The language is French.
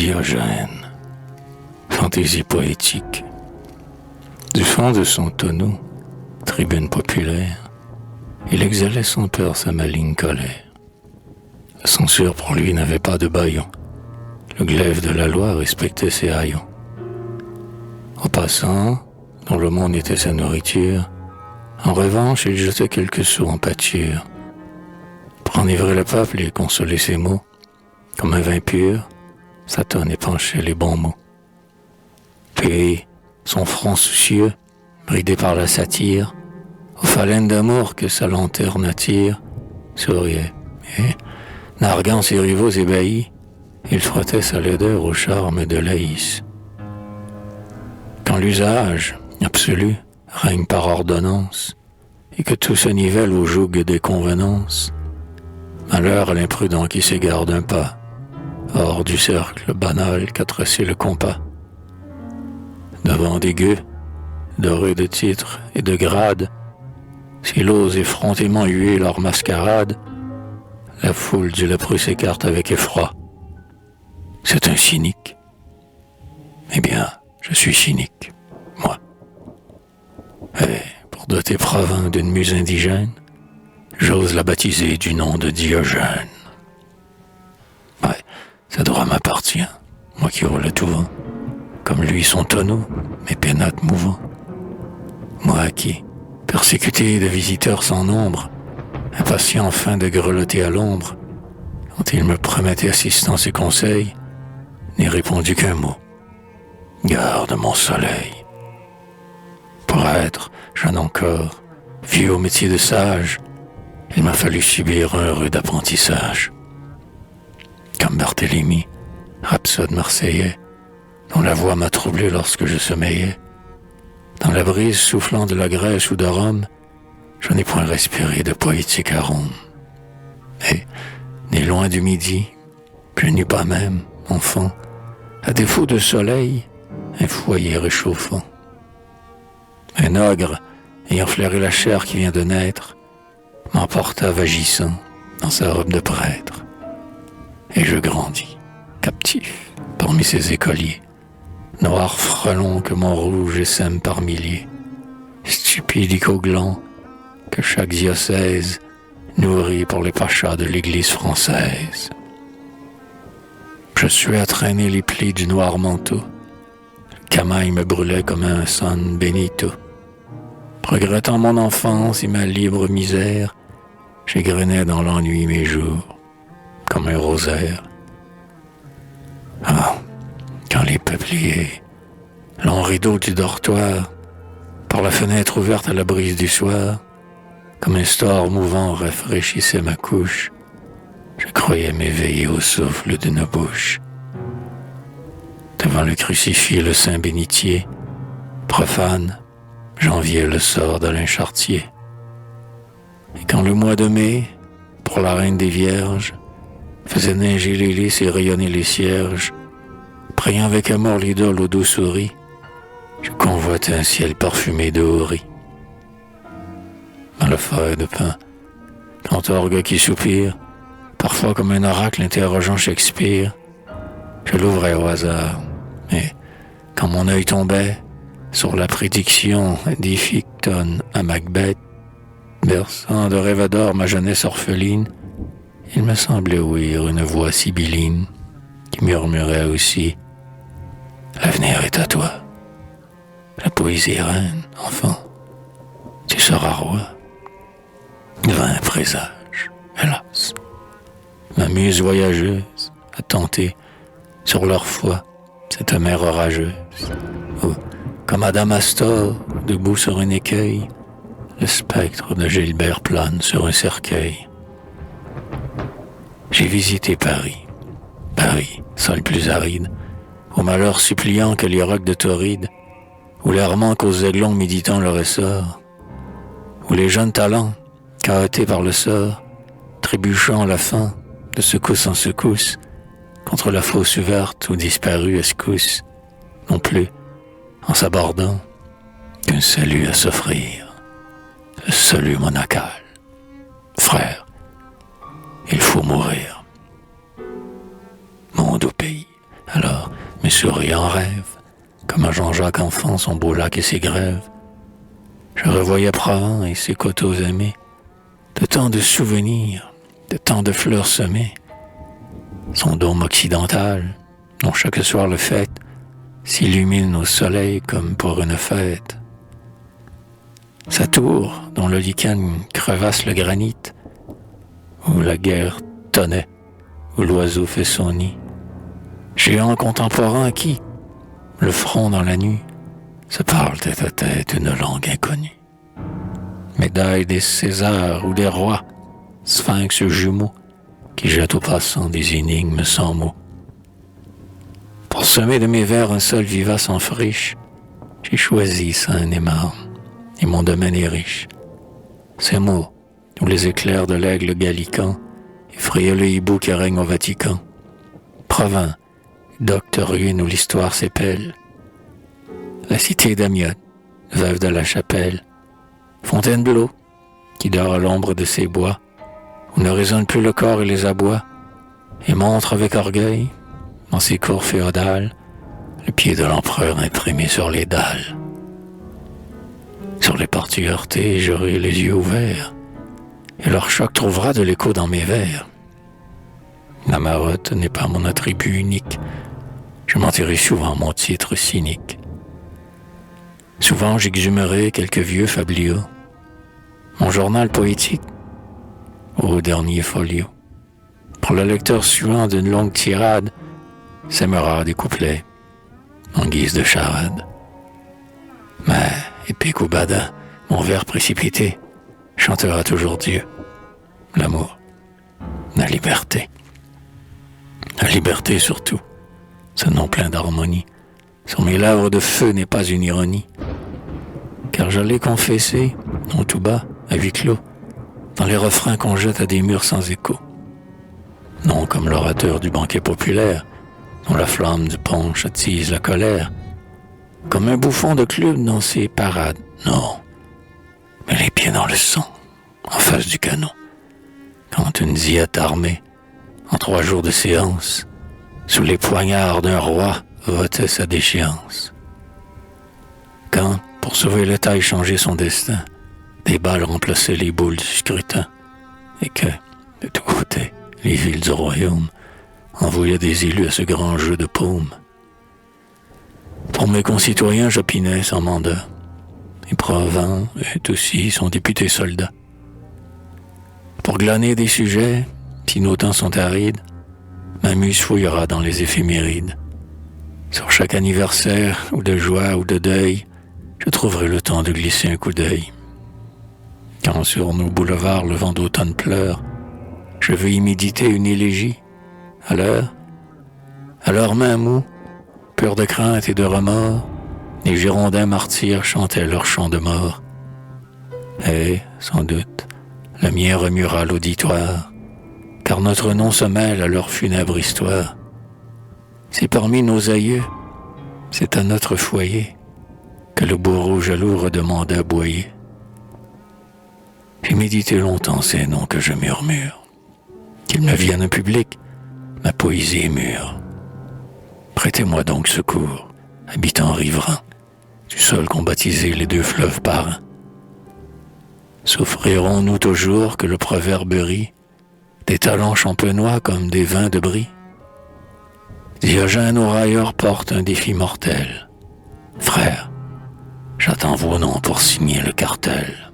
Diogène, fantaisie poétique. Du fond de son tonneau, tribune populaire, il exhalait sans peur sa maligne colère. La censure pour lui n'avait pas de bâillon. Le glaive de la loi respectait ses haillons. Aux passants, dont le monde était sa nourriture, en revanche, il jetait quelques sous en pâture. Pour enivrer le peuple et consoler ses maux, comme un vin pur, Satan épanchait les bons mots. Puis, son front soucieux, bridé par la satire, aux phalènes d'amour que sa lanterne attire, souriait, et, narguant ses rivaux ébahis, il frottait sa laideur au charme de Laïs. Quand l'usage, absolu, règne par ordonnance, et que tout se nivelle au joug des convenances, malheur à l'imprudent qui s'égare d'un pas, hors du cercle banal qu'a tracé le compas. Devant des gueux, dorés de titres et de grades, s'il ose effrontément huer leur mascarade, la foule du lépreux s'écarte avec effroi. C'est un cynique. Eh bien, je suis cynique, moi. Et pour doter Provins d'une muse indigène, j'ose la baptiser du nom de Diogène. Ouais, ce droit m'appartient, moi qui roule tout vent, comme lui son tonneau, mes pénates mouvants. Moi qui, persécuté de visiteurs sans nombre, impatient enfin de grelotter à l'ombre, quand il me promettait assistance et conseil, n'ai répondu qu'un mot. Garde mon soleil. Pour être, jeune encore, vieux au métier de sage, il m'a fallu subir un rude apprentissage. Comme Barthélemy, rhapsode marseillais, dont la voix m'a troublé lorsque je sommeillais, dans la brise soufflant de la Grèce ou de Rome, je n'ai point respiré de poétique arôme. Et, né loin du midi, je n'eus pas même, enfant, à défaut de soleil, un foyer réchauffant. Un ogre, ayant flairé la chair qui vient de naître, m'emporta vagissant dans sa robe de prêtre. Et je grandis, captif, parmi ces écoliers, noirs frelons que mon rouge essaime par milliers, stupides glands que chaque diocèse nourrit pour les pachas de l'église française. Je suis à traîner les plis du noir manteau, le camail me brûlait comme un San Benito. Regrettant mon enfance et ma libre misère, j'égrenais dans l'ennui mes jours, comme un rosaire. Ah, quand les peupliers, longs rideaux du dortoir, par la fenêtre ouverte à la brise du soir, comme un store mouvant rafraîchissait ma couche, je croyais m'éveiller au souffle d'une bouche. Devant le crucifix, le saint bénitier, profane, j'enviais le sort d'Alain Chartier. Et quand le mois de mai, pour la reine des vierges, faisait neiger les lys et rayonner les cierges, priant avec amour l'idole aux doux souris, je convoitais un ciel parfumé de houris. Dans le feuille de pain, quand orgue qui soupire, parfois comme un oracle interrogeant Shakespeare, je l'ouvrais au hasard, mais quand mon œil tombait sur la prédiction d'Iphicton à Macbeth, berçant de rêve d'or ma jeunesse orpheline, il me semblait ouïr une voix sibylline qui murmurait aussi « L'avenir est à toi. La poésie est reine, enfant. Tu seras roi. » Vain présage, hélas. Ma muse voyageuse a tenté, sur leur foi, cette mer orageuse, où, comme Adamastor, debout sur un écueil, le spectre de Gilbert plane sur un cercueil. J'ai visité Paris, sol plus aride, aux malheurs suppliants que les rocs de Tauride, où l'air manque aux aiglons méditant leur essor, où les jeunes talents, cahotés par le sort, trébuchant à la fin, de secousse en secousse, contre la fosse ouverte où disparut escousse, non plus, en s'abordant, qu'un salut à s'offrir, le salut monacal. Frère, il faut mourir. Monde au pays, alors souris en rêve, comme un Jean-Jacques enfant son beau lac et ses grèves. Je revoyais Provence et ses coteaux aimés, de tant de souvenirs, de tant de fleurs semées. Son dôme occidental, dont chaque soir le fête, s'illumine au soleil comme pour une fête. Sa tour, dont le lichen crevasse le granit, où la guerre tonnait, où l'oiseau fait son nid. Géant contemporain qui, le front dans la nuit, se parle tête à tête une langue inconnue. Médaille des Césars ou des rois, sphinx jumeaux, qui jettent aux passants des énigmes sans mots. Pour semer de mes vers un sol vivace en friche, j'ai choisi Seine et Marne, et mon domaine est riche. Ces mots, où les éclairs de l'aigle gallican effrayaient le hibou qui règne au Vatican. Provins, docte ruine où l'histoire s'épelle. La cité d'Amiot, veuve de la Chapelle. Fontainebleau, qui dort à l'ombre de ses bois, où ne résonnent plus le corps et les abois, et montre avec orgueil, dans ses cours féodales, le pied de l'empereur imprimé sur les dalles. Sur les parties heurtées, j'aurai les yeux ouverts, et leur choc trouvera de l'écho dans mes vers. La marotte n'est pas mon attribut unique, je mentirai souvent mon titre cynique. Souvent j'exhumerai quelques vieux fabliaux, mon journal poétique, au dernier folio. Pour le lecteur suant d'une longue tirade, sèmera des couplets, en guise de charade. Mais, épique ou badin, mon vers précipité chantera toujours Dieu, l'amour, la liberté. La liberté surtout, ce nom plein d'harmonie, sur mes lèvres de feu n'est pas une ironie, car je l'ai confessé, non tout bas, à huis clos, dans les refrains qu'on jette à des murs sans écho. Non comme l'orateur du banquet populaire, dont la flamme du punch attise la colère, comme un bouffon de club dans ses parades, non, mais les pieds dans le sang, en face du canon, quand une diète armée, en 3 jours de séance, sous les poignards d'un roi, votait sa déchéance. Quand, pour sauver l'État et changer son destin, des balles remplaçaient les boules du scrutin, et que, de tous côtés, les villes du royaume envoyaient des élus à ce grand jeu de paume. Pour mes concitoyens, j'opinais sans mandat, et Provins est aussi son député soldat. Pour glaner des sujets, si nos temps sont arides, ma muse fouillera dans les éphémérides. Sur chaque anniversaire, ou de joie ou de deuil, je trouverai le temps de glisser un coup d'œil. Quand sur nos boulevards le vent d'automne pleure, je veux y méditer une élégie, à l'heure même où, pur de crainte et de remords, les Girondins martyrs chantaient leur chant de mort. Et, sans doute, le mien remuera l'auditoire, car notre nom se mêle à leur funèbre histoire. C'est parmi nos aïeux, c'est à notre foyer, que le bourreau jaloux redemande à aboyer. J'ai médité longtemps ces noms que je murmure, qu'ils me viennent en public, ma poésie est mûre. Prêtez-moi donc secours, habitants riverains, du sol qu'ont baptisé les 2 fleuves parrains. Souffrirons-nous toujours que le proverbe rit, des talents champenois comme des vins de Brie? Diogène aux railleurs porte un défi mortel. Frères, j'attends vos noms pour signer le cartel.